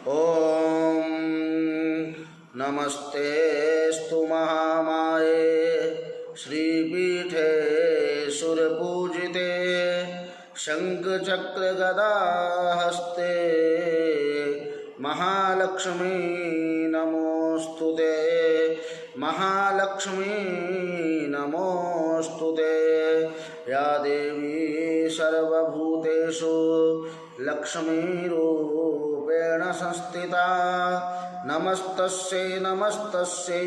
ॐ नमस्तेऽस्तु महामाये श्रीपीठे सुरपूजिते शङ्खचक्रगदाहस्ते महालक्ष्मी नमोऽस्तुते महालक्ष्मी नमोऽस्तुते या देवी सर्वभूतेषु लक्ष्मीरूपेण संस्थिता नमस्तस्यै नमस्तस्यै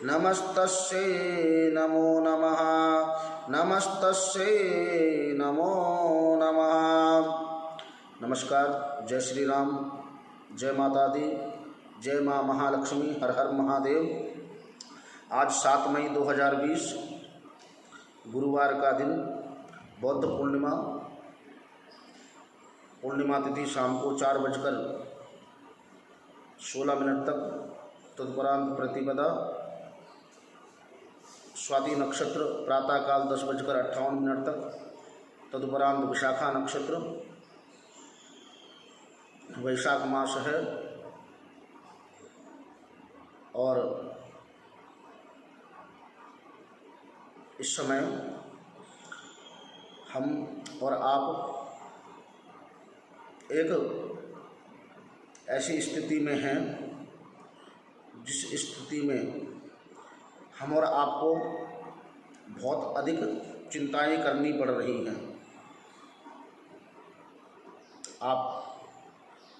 नमस्तस्यै नमो नमः नमस्तस्यै नमो नमः। नमस्कार, जय श्री राम, जय माता दी, जय माँ महालक्ष्मी, हर हर महादेव। आज 7 मई 2020 गुरुवार का दिन, बौद्ध पूर्णिमा तिथि शाम को 4:16 तक, तदुपरांत प्रतिपदा, स्वाति नक्षत्र प्रातःकाल 10:58 तक, तदुपरांत विशाखा नक्षत्र, वैशाख मास है और इस समय हम और आप एक ऐसी स्थिति में हैं जिस स्थिति में हम और आपको बहुत अधिक चिंताएं करनी पड़ रही हैं। आप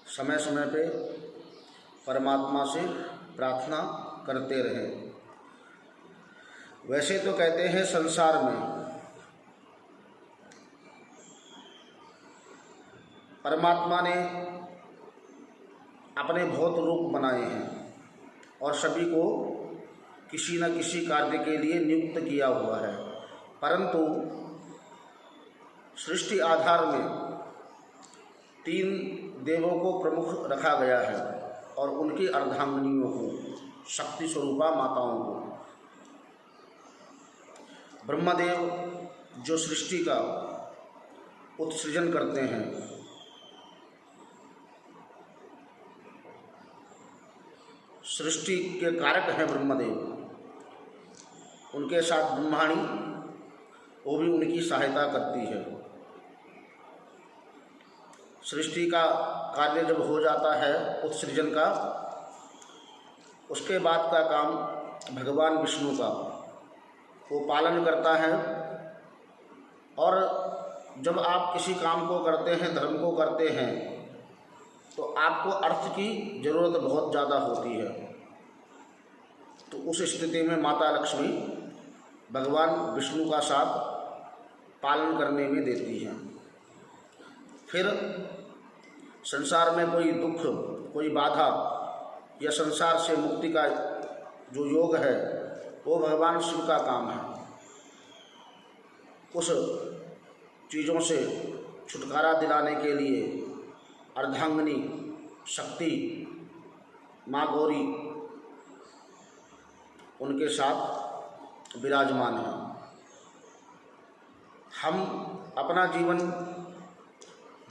समय समय पे परमात्मा से प्रार्थना करते रहें। वैसे तो कहते हैं संसार में परमात्मा ने अपने बहुत रूप बनाए हैं और सभी को किसी न किसी कार्य के लिए नियुक्त किया हुआ है, परंतु सृष्टि आधार में 3 देवों को प्रमुख रखा गया है और उनकी अर्धांगिनियों को, शक्ति स्वरूपा माताओं को। ब्रह्मदेव जो सृष्टि का उत्सृजन करते हैं, सृष्टि के कारक हैं ब्रह्मदेव, उनके साथ ब्रह्माणी, वो भी उनकी सहायता करती है। सृष्टि का कार्य जब हो जाता है उत्सृजन का, उसके बाद का काम भगवान विष्णु का, वो पालन करता है। और जब आप किसी काम को करते हैं, धर्म को करते हैं, तो आपको अर्थ की ज़रूरत बहुत ज़्यादा होती है। तो उस स्थिति में माता लक्ष्मी भगवान विष्णु का साथ पालन करने में देती हैं। फिर संसार में कोई दुख, कोई बाधा या संसार से मुक्ति का जो योग है, वो भगवान शिव का काम है। उस चीज़ों से छुटकारा दिलाने के लिए अर्धांगिनी शक्ति माँ गौरी उनके साथ विराजमान है। हम अपना जीवन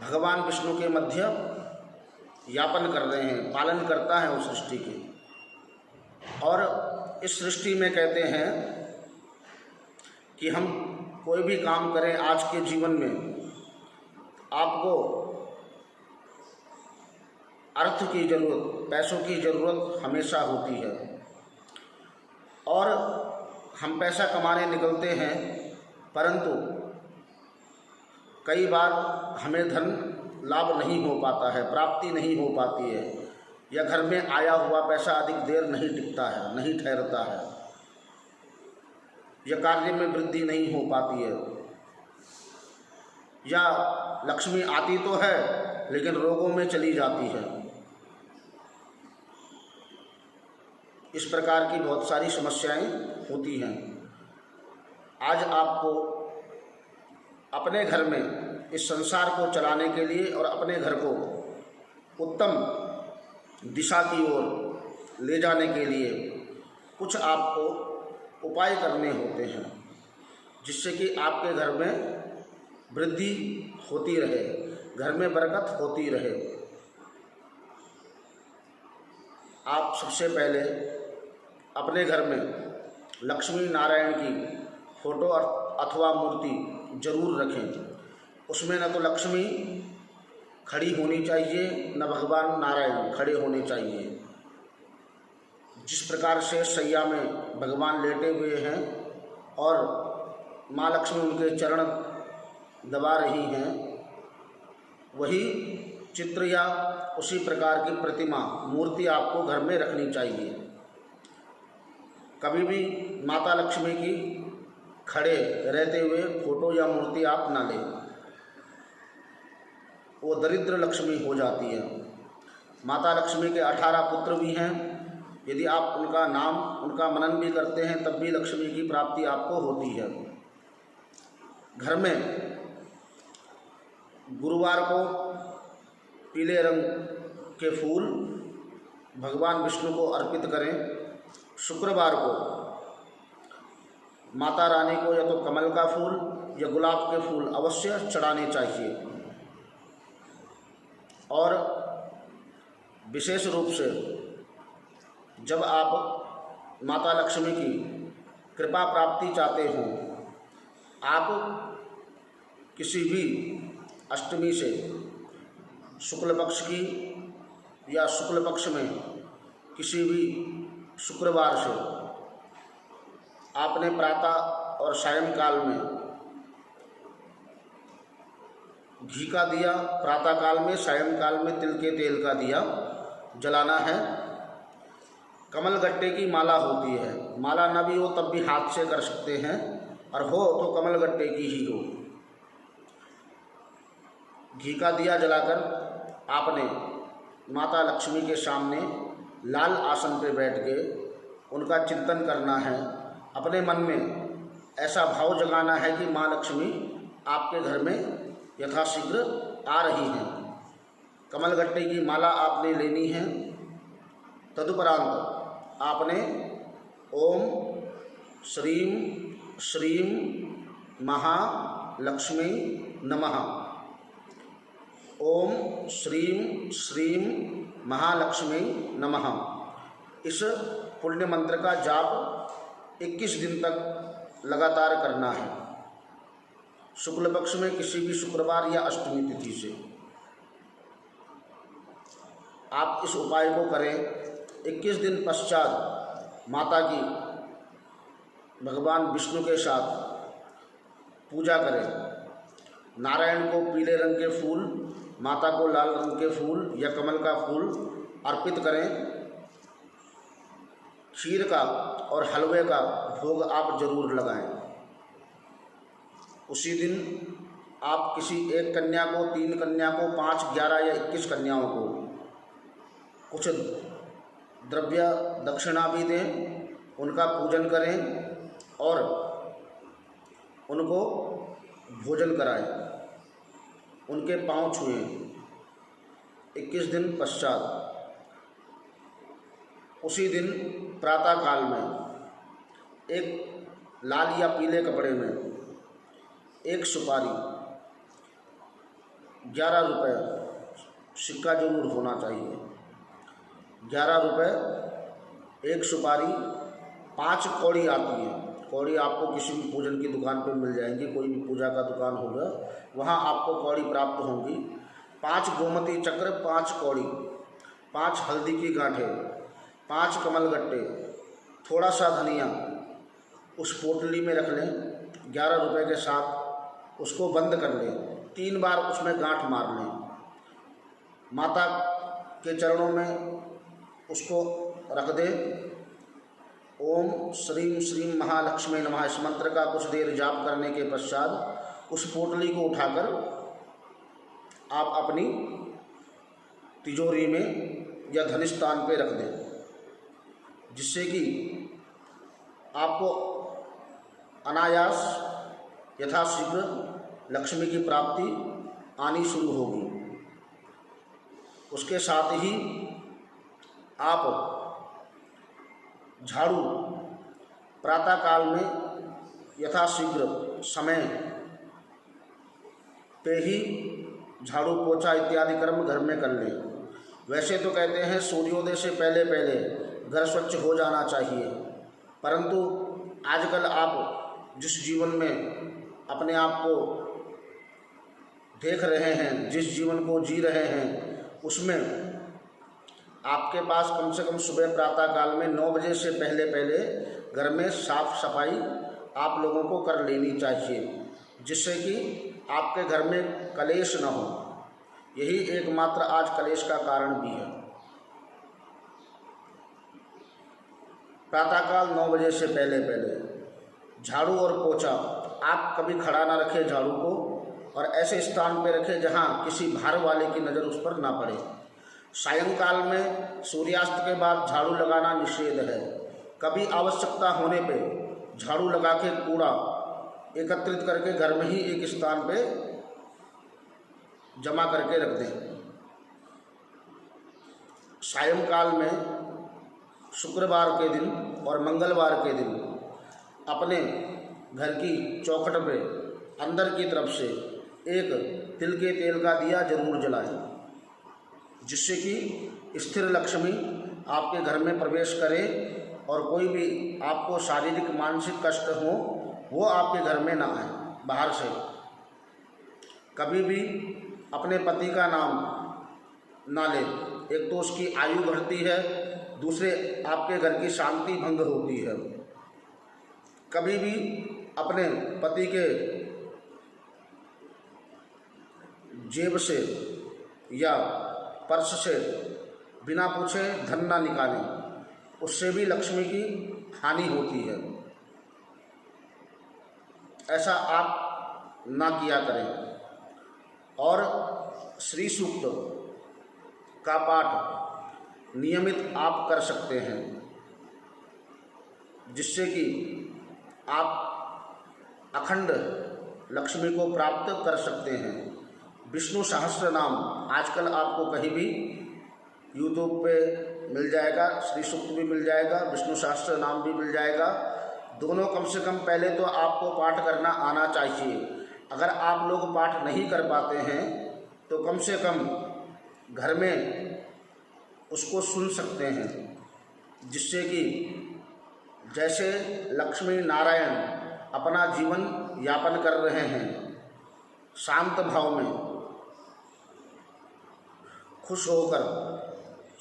भगवान विष्णु के मध्य यापन कर रहे हैं, पालन करता है उस सृष्टि के। और इस सृष्टि में कहते हैं कि हम कोई भी काम करें आज के जीवन में, आपको अर्थ की ज़रूरत, पैसों की ज़रूरत हमेशा होती है। और हम पैसा कमाने निकलते हैं, परंतु कई बार हमें धन लाभ नहीं हो पाता है, प्राप्ति नहीं हो पाती है, या घर में आया हुआ पैसा अधिक देर नहीं टिकता है, नहीं ठहरता है, या कार्य में वृद्धि नहीं हो पाती है, या लक्ष्मी आती तो है लेकिन रोगों में चली जाती है। इस प्रकार की बहुत सारी समस्याएं होती हैं। आज आपको अपने घर में इस संसार को चलाने के लिए और अपने घर को उत्तम दिशा की ओर ले जाने के लिए कुछ आपको उपाय करने होते हैं, जिससे कि आपके घर में वृद्धि होती रहे, घर में बरकत होती रहे। आप सबसे पहले अपने घर में लक्ष्मी नारायण की फ़ोटो अथवा मूर्ति जरूर रखें। उसमें न तो लक्ष्मी खड़ी होनी चाहिए, न भगवान नारायण खड़े होने चाहिए। जिस प्रकार से सैया में भगवान लेटे हुए हैं और माँ लक्ष्मी उनके चरण दबा रही हैं, वही चित्र या उसी प्रकार की प्रतिमा मूर्ति आपको घर में रखनी चाहिए। कभी भी माता लक्ष्मी की खड़े रहते हुए फोटो या मूर्ति आप ना लें, वो दरिद्र लक्ष्मी हो जाती है। माता लक्ष्मी के 18 पुत्र भी हैं। यदि आप उनका नाम, उनका मनन भी करते हैं तब भी लक्ष्मी की प्राप्ति आपको होती है। घर में गुरुवार को पीले रंग के फूल भगवान विष्णु को अर्पित करें। शुक्रवार को माता रानी को या तो कमल का फूल या गुलाब के फूल अवश्य चढ़ाने चाहिए। और विशेष रूप से जब आप माता लक्ष्मी की कृपा प्राप्ति चाहते हो, आप किसी भी अष्टमी से शुक्ल पक्ष की या शुक्ल पक्ष में किसी भी शुक्रवार से आपने प्रातः और सायंकाल में घी का दिया, प्रातःकाल में, सायंकाल में तिल के तेल का दिया जलाना है। कमल गट्टे की माला होती है, माला न भी हो तब भी हाथ से कर सकते हैं, और हो तो कमल गट्टे की ही हो। घी का दिया जलाकर आपने माता लक्ष्मी के सामने लाल आसन पर बैठ के उनका चिंतन करना है। अपने मन में ऐसा भाव जगाना है कि माँ लक्ष्मी आपके घर में यथाशीघ्र आ रही हैं। कमल गट्टे की माला आपने लेनी है। तदुपरांत आपने ओम श्रीम श्रीम महालक्ष्मी नमः, ओम श्रीम श्रीम महालक्ष्मी नमः, इस पुण्य मंत्र का जाप 21 दिन तक लगातार करना है। शुक्ल पक्ष में किसी भी शुक्रवार या अष्टमी तिथि से आप इस उपाय को करें। 21 दिन पश्चात माता की भगवान विष्णु के साथ पूजा करें। नारायण को पीले रंग के फूल, माता को लाल रंग के फूल या कमल का फूल अर्पित करें। खीर का और हलवे का भोग आप जरूर लगाएं। उसी दिन आप किसी एक कन्या को, 3 कन्या को, 5, 11 या 21 कन्याओं को कुछ द्रव्य दक्षिणा भी दें, उनका पूजन करें और उनको भोजन कराएं, उनके पांव छुएं। 21 दिन पश्चात उसी दिन प्रातःकाल में एक लाल या पीले कपड़े में एक सुपारी, 11 रुपये सिक्का जरूर होना चाहिए, 11 रुपये एक सुपारी। 5 कौड़ी आती है, कौड़ी आपको किसी भी पूजन की दुकान पर मिल जाएंगी, कोई भी पूजा का दुकान होगा वहाँ आपको कौड़ी प्राप्त होंगी। 5 गोमती चक्र, 5 कौड़ी, 5 हल्दी की गांठें, 5 कमल गट्टे, थोड़ा सा धनिया उस पोटली में रख लें। 11 रुपये के साथ उसको बंद कर लें, 3 बार उसमें गांठ मार लें। माता के चरणों में उसको रख दें। ओम श्रीम श्रीम महालक्ष्मी नमः, इस मंत्र का कुछ देर जाप करने के पश्चात उस पोटली को उठाकर आप अपनी तिजोरी में या धनिष्ठान पे रख दें, जिससे कि आपको अनायास यथाशीघ्र लक्ष्मी की प्राप्ति आनी शुरू होगी। उसके साथ ही आप झाड़ू प्रातःकाल में यथाशीघ्र समय पे ही झाड़ू पोछा इत्यादि कर्म घर में कर लें। वैसे तो कहते हैं सूर्योदय से पहले पहले घर स्वच्छ हो जाना चाहिए, परंतु आजकल आप जिस जीवन में अपने आप को देख रहे हैं, जिस जीवन को जी रहे हैं, उसमें आपके पास कम से कम सुबह प्रातः काल में 9 बजे से पहले पहले घर में साफ सफाई आप लोगों को कर लेनी चाहिए, जिससे कि आपके घर में कलेश न हो। यही एकमात्र आज कलेश का कारण भी है। प्रातःकाल 9 बजे से पहले पहले झाड़ू और पोछा आप कभी खड़ा ना रखें झाड़ू को, और ऐसे स्थान पर रखें जहां किसी बाहर वाले की नज़र उस पर ना पड़े। सायंकाल में सूर्यास्त के बाद झाड़ू लगाना निषेध है। कभी आवश्यकता होने पे झाड़ू लगा के कूड़ा एकत्रित करके घर में ही एक स्थान पे जमा करके रख दें। सायंकाल में शुक्रवार के दिन और मंगलवार के दिन अपने घर की चौखट पे अंदर की तरफ से एक तिल के तेल का दिया जरूर जलाएं, जिससे कि स्थिर लक्ष्मी आपके घर में प्रवेश करे और कोई भी आपको शारीरिक मानसिक कष्ट हो वो आपके घर में ना आए बाहर से। कभी भी अपने पति का नाम ना ले, एक तो उसकी आयु बढ़ती है, दूसरे आपके घर की शांति भंग होती है। कभी भी अपने पति के जेब से या पर्स से बिना पूछे धन ना निकालें, उससे भी लक्ष्मी की हानि होती है। ऐसा आप ना किया करें। और श्री सूक्त का पाठ नियमित आप कर सकते हैं, जिससे कि आप अखंड लक्ष्मी को प्राप्त कर सकते हैं। विष्णु सहस्त्र नाम आजकल आपको कहीं भी यूट्यूब पे मिल जाएगा, श्री सूक्त भी मिल जाएगा, विष्णु सहस्त्र नाम भी मिल जाएगा। दोनों कम से कम पहले तो आपको पाठ करना आना चाहिए। अगर आप लोग पाठ नहीं कर पाते हैं तो कम से कम घर में उसको सुन सकते हैं, जिससे कि जैसे लक्ष्मी नारायण अपना जीवन यापन कर रहे हैं शांत भाव में, खुश होकर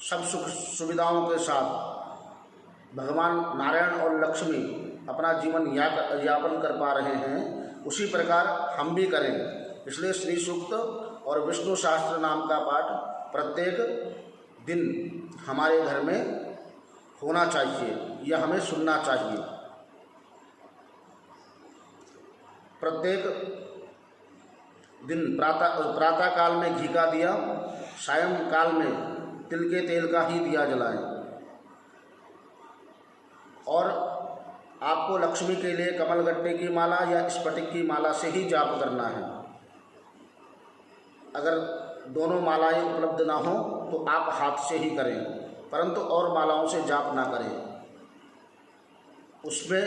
सब सुख सुविधाओं के साथ भगवान नारायण और लक्ष्मी अपना जीवन यापन कर पा रहे हैं, उसी प्रकार हम भी करें। इसलिए श्री सूक्त और विष्णु सहस्त्र नाम का पाठ प्रत्येक दिन हमारे घर में होना चाहिए, यह हमें सुनना चाहिए। प्रत्येक दिन प्रातः काल में घी का दिया, सायंकाल में तिल के तेल का ही दिया जलाएं। और आपको लक्ष्मी के लिए कमलगट्टे की माला या स्फटिक की माला से ही जाप करना है। अगर दोनों मालाएं उपलब्ध ना हो तो आप हाथ से ही करें, परंतु और मालाओं से जाप ना करें। उसमें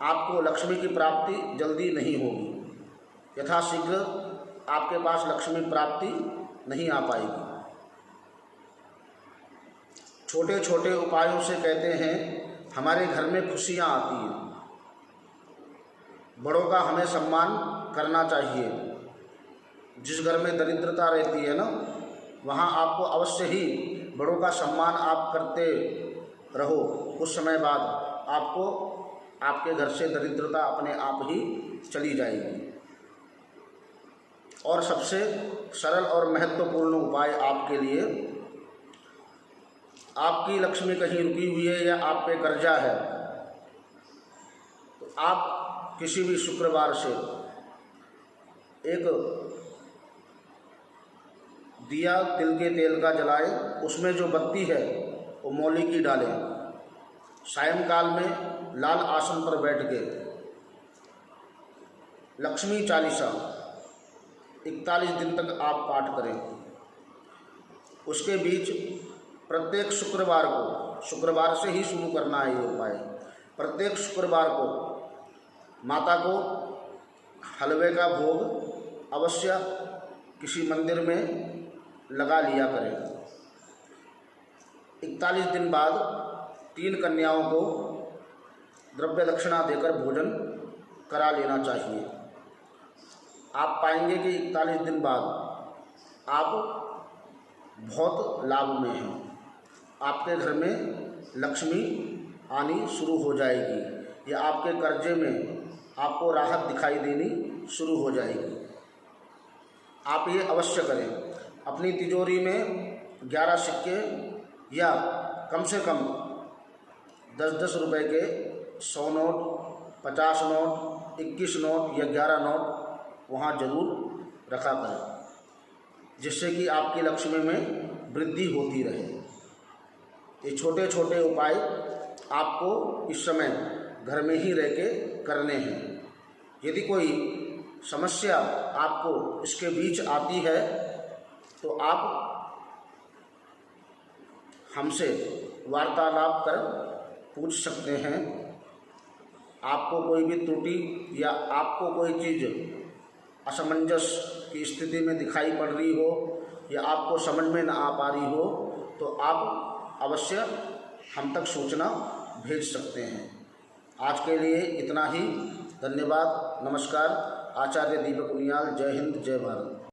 आपको लक्ष्मी की प्राप्ति जल्दी नहीं होगी, यथाशीघ्र आपके पास लक्ष्मी प्राप्ति नहीं आ पाएगी। छोटे छोटे उपायों से कहते हैं हमारे घर में खुशियाँ आती हैं। बड़ों का हमें सम्मान करना चाहिए। जिस घर में दरिद्रता रहती है ना, वहाँ आपको अवश्य ही बड़ों का सम्मान आप करते रहो, कुछ समय बाद आपको आपके घर से दरिद्रता अपने आप ही चली जाएगी। और सबसे सरल और महत्वपूर्ण उपाय आपके लिए, आपकी लक्ष्मी कहीं रुकी हुई है या आप पे कर्जा है, तो आप किसी भी शुक्रवार से एक दिया तिल के तेल का जलाएं, उसमें जो बत्ती है वो मौली की डालें। सायंकाल में लाल आसन पर बैठ के लक्ष्मी चालीसा 41 दिन तक आप पाठ करें। उसके बीच प्रत्येक शुक्रवार को, शुक्रवार से ही शुरू करना है ये उपाय, प्रत्येक शुक्रवार को माता को हलवे का भोग अवश्य किसी मंदिर में लगा लिया करें। 41 दिन बाद 3 कन्याओं को द्रव्य दक्षिणा देकर भोजन करा लेना चाहिए। आप पाएंगे कि 41 दिन बाद आप बहुत लाभ में हैं। आपके घर में लक्ष्मी आनी शुरू हो जाएगी या आपके कर्जे में आपको राहत दिखाई देनी शुरू हो जाएगी। आप ये अवश्य करें। अपनी तिजोरी में 11 सिक्के या कम से कम 10-10 रुपए के 100 नोट, 50 नोट, 21 नोट या 11 नोट वहाँ जरूर रखा करें, जिससे कि आपकी लक्ष्मी में वृद्धि होती रहे। ये छोटे छोटे उपाय आपको इस समय घर में ही रह के करने हैं। यदि कोई समस्या आपको इसके बीच आती है तो आप हमसे वार्तालाप कर पूछ सकते हैं। आपको कोई भी त्रुटि या आपको कोई चीज़ असमंजस की स्थिति में दिखाई पड़ रही हो या आपको समझ में न आ पा रही हो तो आप अवश्य हम तक सूचना भेज सकते हैं। आज के लिए इतना ही। धन्यवाद। नमस्कार। आचार्य दीपक उनियाल। जय हिंद, जय भारत।